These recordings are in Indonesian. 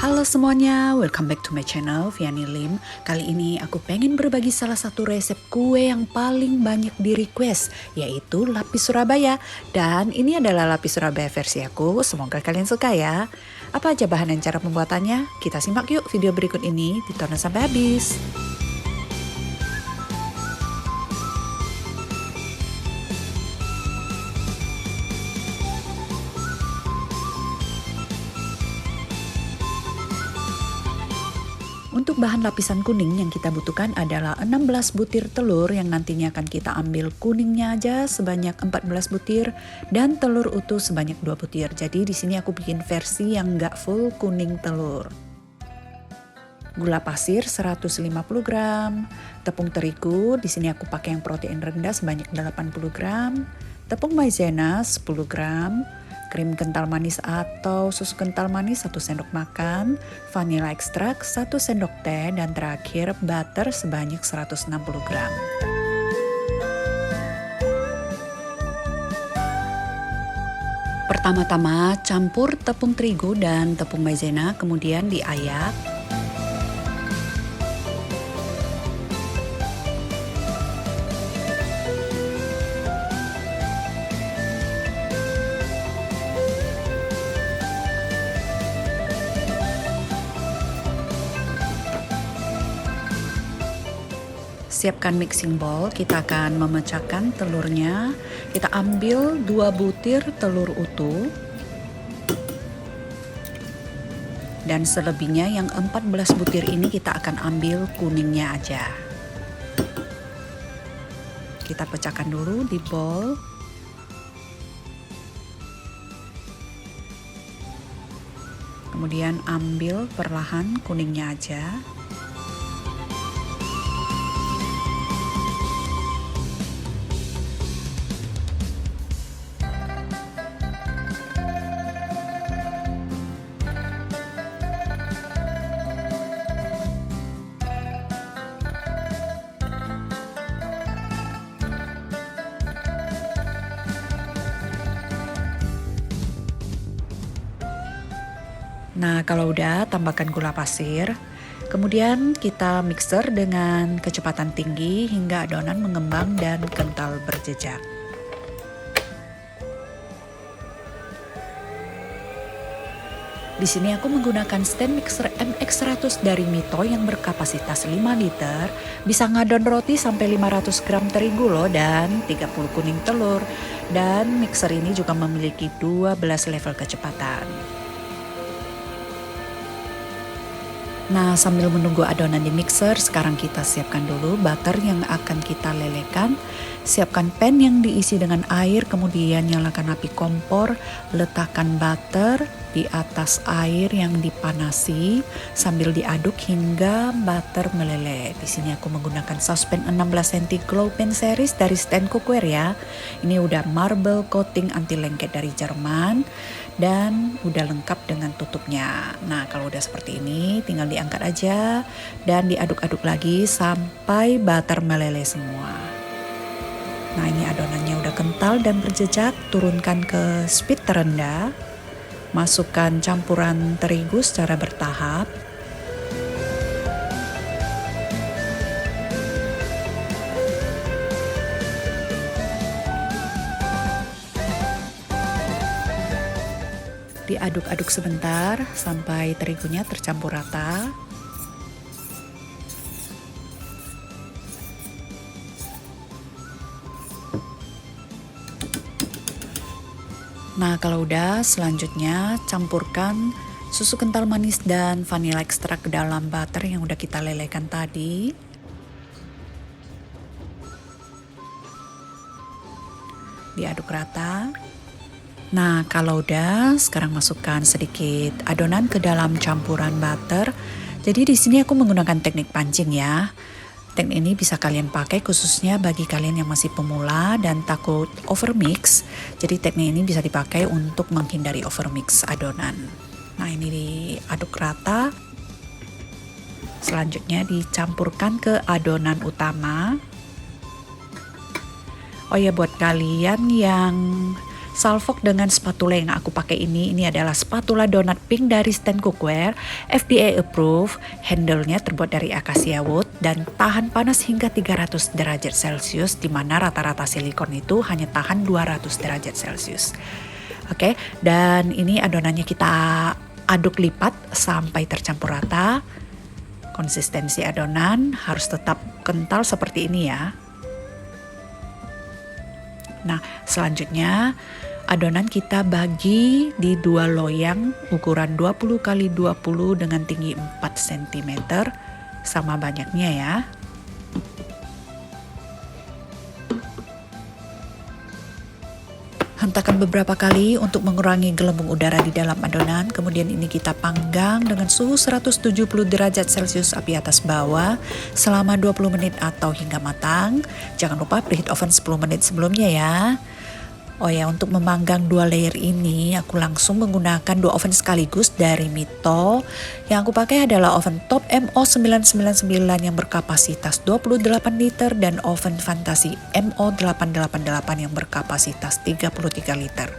Halo semuanya, welcome back to my channel, Viani Lim. Kali ini aku pengen berbagi salah satu resep kue yang paling banyak di request, yaitu lapis Surabaya. Dan ini adalah lapis Surabaya versi aku, semoga kalian suka ya. Apa aja bahan dan cara pembuatannya? Kita simak yuk video berikut ini, ditonton sampai habis. Untuk bahan lapisan kuning yang kita butuhkan adalah 16 butir telur yang nantinya akan kita ambil kuningnya aja sebanyak 14 butir dan telur utuh sebanyak 2 butir. Jadi di sini aku bikin versi yang nggak full kuning telur. Gula pasir 150 gram, tepung terigu di sini aku pakai yang protein rendah sebanyak 80 gram, tepung maizena 10 gram, krim kental manis atau susu kental manis 1 sendok makan, vanilla ekstrak 1 sendok teh, dan terakhir butter sebanyak 160 gram. Pertama-tama campur tepung terigu dan tepung maizena, kemudian diayak. Siapkan mixing bowl, kita akan memecahkan telurnya. Kita ambil 2 butir telur utuh. Dan selebihnya yang 14 butir ini kita akan ambil kuningnya aja. Kita pecahkan dulu di bowl. Kemudian ambil perlahan kuningnya aja. Nah, kalau udah, tambahkan gula pasir. Kemudian kita mixer dengan kecepatan tinggi hingga adonan mengembang dan kental berjejak. Di sini aku menggunakan stand mixer MX100 dari Mito yang berkapasitas 5 liter. Bisa ngadon roti sampai 500 gram terigu loh, dan 30 kuning telur. Dan mixer ini juga memiliki 12 level kecepatan. Nah, sambil menunggu adonan di mixer, sekarang kita siapkan dulu butter yang akan kita lelehkan. Siapkan pan yang diisi dengan air, kemudian nyalakan api kompor, letakkan butter di atas air yang dipanasi sambil diaduk hingga butter meleleh. Di sini aku menggunakan saucepan 16 cm Glow Pan series dari stand cookware ya. Ini udah marble coating anti lengket dari Jerman dan udah lengkap dengan tutupnya. Nah, kalau udah seperti ini tinggal diangkat aja dan diaduk-aduk lagi sampai butter meleleh semua. Nah, ini adonannya udah kental dan berjejak, turunkan ke speed terendah. Masukkan campuran terigu secara bertahap. Diaduk-aduk sebentar sampai terigunya tercampur rata. Nah, kalau udah, selanjutnya campurkan susu kental manis dan vanilla ekstrak ke dalam butter yang udah kita lelehkan tadi. Diaduk rata. Nah, kalau udah, sekarang masukkan sedikit adonan ke dalam campuran butter. Jadi di sini aku menggunakan teknik pancing ya. Teknik ini bisa kalian pakai khususnya bagi kalian yang masih pemula dan takut overmix. Jadi teknik ini bisa dipakai untuk menghindari overmix adonan. Nah, ini diaduk rata. Selanjutnya dicampurkan ke adonan utama. Oh ya, buat kalian yang salvok dengan spatula yang aku pakai ini adalah spatula donat pink dari Stand Cookware, FDA approved, handle-nya terbuat dari akasia wood dan tahan panas hingga 300 derajat Celcius, di mana rata-rata silikon itu hanya tahan 200 derajat Celcius. Oke, dan ini adonannya kita aduk lipat sampai tercampur rata. Konsistensi adonan harus tetap kental seperti ini ya. Nah, selanjutnya adonan kita bagi di 2 loyang ukuran 20 x 20 dengan tinggi 4 cm, sama banyaknya ya. Hentakan beberapa kali untuk mengurangi gelembung udara di dalam adonan. Kemudian ini kita panggang dengan suhu 170 derajat Celcius api atas bawah selama 20 menit atau hingga matang. Jangan lupa preheat oven 10 menit sebelumnya ya. Oh ya, untuk memanggang 2 layer ini aku langsung menggunakan 2 oven sekaligus dari Mito. Yang aku pakai adalah oven top MO999 yang berkapasitas 28 liter dan oven Fantasi MO888 yang berkapasitas 33 liter.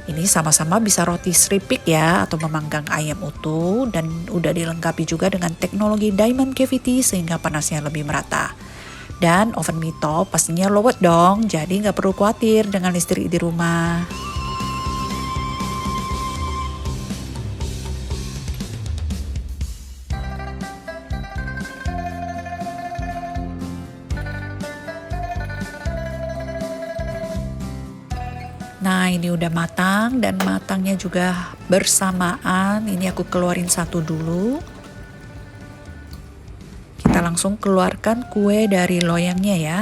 Ini sama-sama bisa roti seripik ya, atau memanggang ayam utuh, dan udah dilengkapi juga dengan teknologi diamond cavity sehingga panasnya lebih merata. Dan oven Mito pastinya low watt dong, jadi nggak perlu khawatir dengan listrik di rumah. Nah, ini udah matang dan matangnya juga bersamaan. Ini aku keluarin satu dulu. Kita langsung keluarkan kue dari loyangnya ya.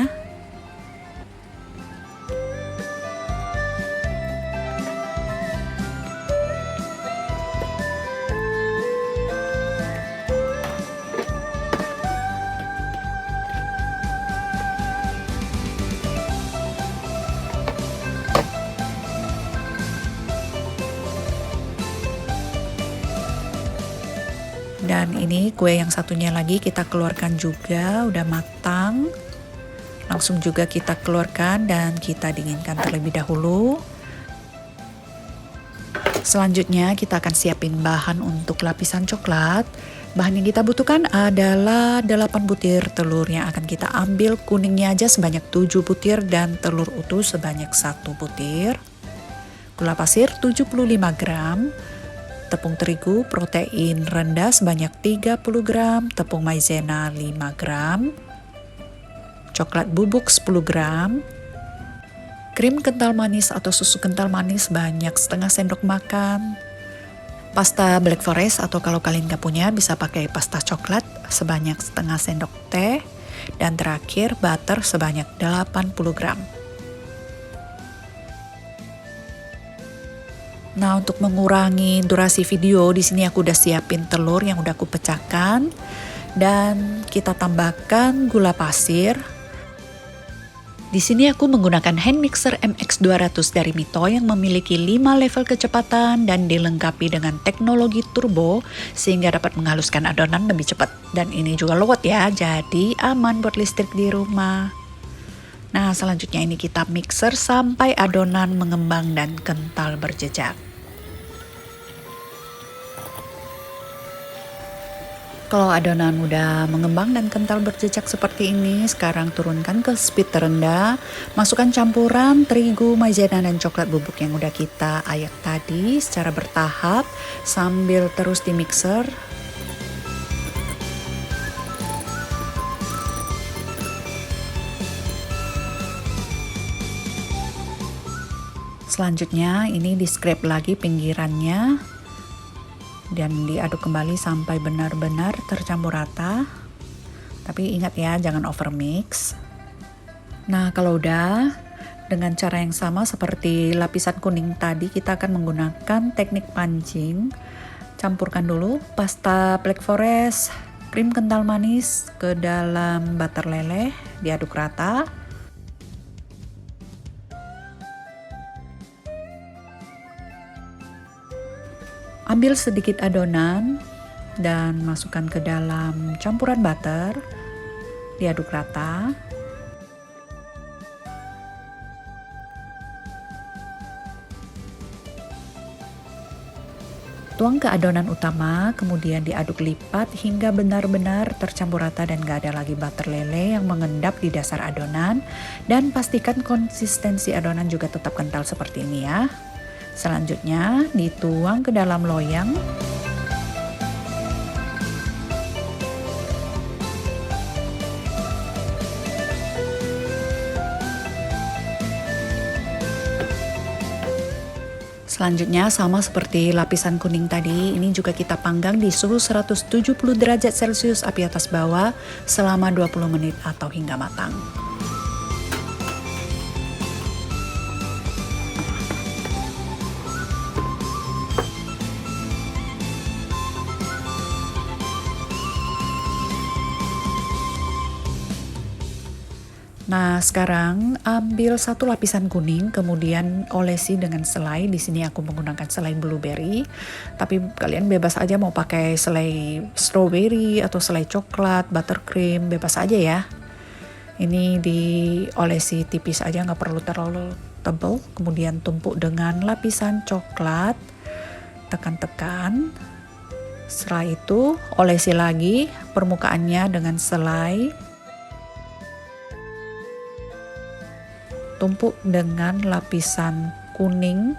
Dan ini kue yang satunya lagi kita keluarkan juga, udah matang. Langsung juga kita keluarkan dan kita dinginkan terlebih dahulu. Selanjutnya kita akan siapin bahan untuk lapisan coklat. Bahan yang kita butuhkan adalah 8 butir telur yang akan kita ambil kuningnya aja sebanyak 7 butir dan telur utuh sebanyak 1 butir. Gula pasir 75 gram. Tepung terigu protein rendah sebanyak 30 gram, tepung maizena 5 gram, coklat bubuk 10 gram, krim kental manis atau susu kental manis sebanyak setengah sendok makan, pasta black forest atau kalau kalian gak punya bisa pakai pasta coklat sebanyak setengah sendok teh, dan terakhir butter sebanyak 80 gram. Nah, untuk mengurangi durasi video, di sini aku udah siapin telur yang udah aku pecahkan dan kita tambahkan gula pasir. Di sini aku menggunakan hand mixer MX200 dari Mito yang memiliki 5 level kecepatan dan dilengkapi dengan teknologi turbo sehingga dapat menghaluskan adonan lebih cepat. Dan ini juga low watt ya, jadi aman buat listrik di rumah. Nah, selanjutnya ini kita mixer sampai adonan mengembang dan kental berjejak. Kalau adonan udah mengembang dan kental berjejak seperti ini, sekarang turunkan ke speed terendah. Masukkan campuran terigu, maizena, dan coklat bubuk yang udah kita ayak tadi secara bertahap sambil terus di mixer. Selanjutnya ini di scrape lagi pinggirannya dan diaduk kembali sampai benar-benar tercampur rata. Tapi ingat ya, jangan over mix. Nah, kalau udah, dengan cara yang sama seperti lapisan kuning tadi, kita akan menggunakan teknik pancing. Campurkan dulu pasta black forest, krim kental manis ke dalam butter leleh, diaduk rata. Ambil sedikit adonan dan masukkan ke dalam campuran butter, diaduk rata. Tuang ke adonan utama, kemudian diaduk lipat hingga benar-benar tercampur rata dan gak ada lagi butter lele yang mengendap di dasar adonan. Dan pastikan konsistensi adonan juga tetap kental seperti ini ya. Selanjutnya dituang ke dalam loyang. Selanjutnya sama seperti lapisan kuning tadi, ini juga kita panggang di suhu 170 derajat Celcius api atas bawah selama 20 menit atau hingga matang. Nah, sekarang ambil satu lapisan kuning, kemudian olesi dengan selai. Di sini aku menggunakan selai blueberry, tapi kalian bebas aja mau pakai selai strawberry atau selai coklat, buttercream, bebas aja ya. Ini diolesi tipis aja, nggak perlu terlalu tebal. Kemudian tumpuk dengan lapisan coklat, tekan-tekan. Setelah itu olesi lagi permukaannya dengan selai. Tumpuk dengan lapisan kuning.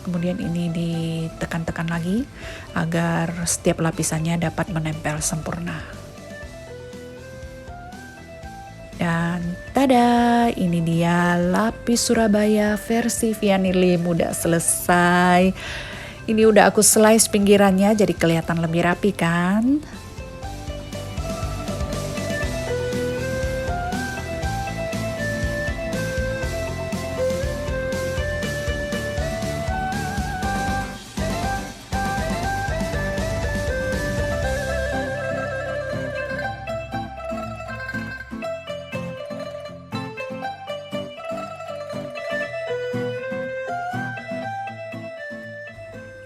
Kemudian ini ditekan-tekan lagi agar setiap lapisannya dapat menempel sempurna. Dan tada, ini dia lapis Surabaya versi Vianili udah selesai. Ini udah aku slice pinggirannya jadi kelihatan lebih rapi kan?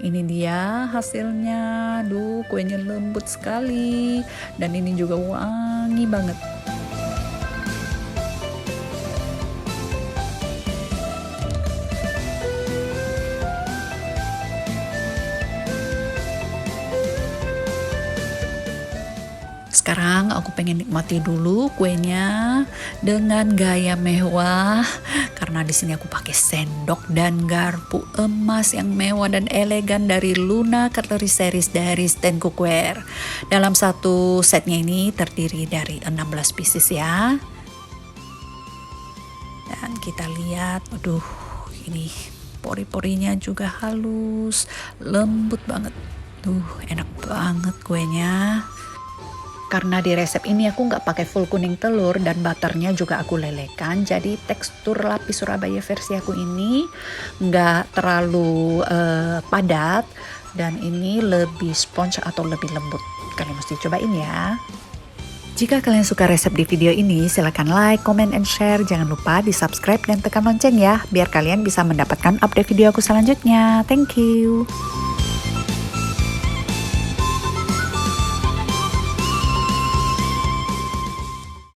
Ini dia hasilnya, aduh kuenya lembut sekali dan ini juga wangi banget. Sekarang aku pengen nikmati dulu kuenya dengan gaya mewah karena di sini aku pakai sendok dan garpu emas yang mewah dan elegan dari Luna Cutlery Series dari Stand Cookware. Dalam satu setnya ini terdiri dari 16 pieces ya. Dan kita lihat, aduh ini pori-porinya juga halus, lembut banget. Enak banget kuenya. Karena di resep ini aku nggak pakai full kuning telur dan butternya juga aku lelekan, jadi tekstur lapis Surabaya versi aku ini nggak terlalu padat dan ini lebih sponge atau lebih lembut. Kalian mesti cobain ya. Jika kalian suka resep di video ini, silahkan like, comment, and share. Jangan lupa di subscribe dan tekan lonceng ya, biar kalian bisa mendapatkan update video aku selanjutnya. Thank you.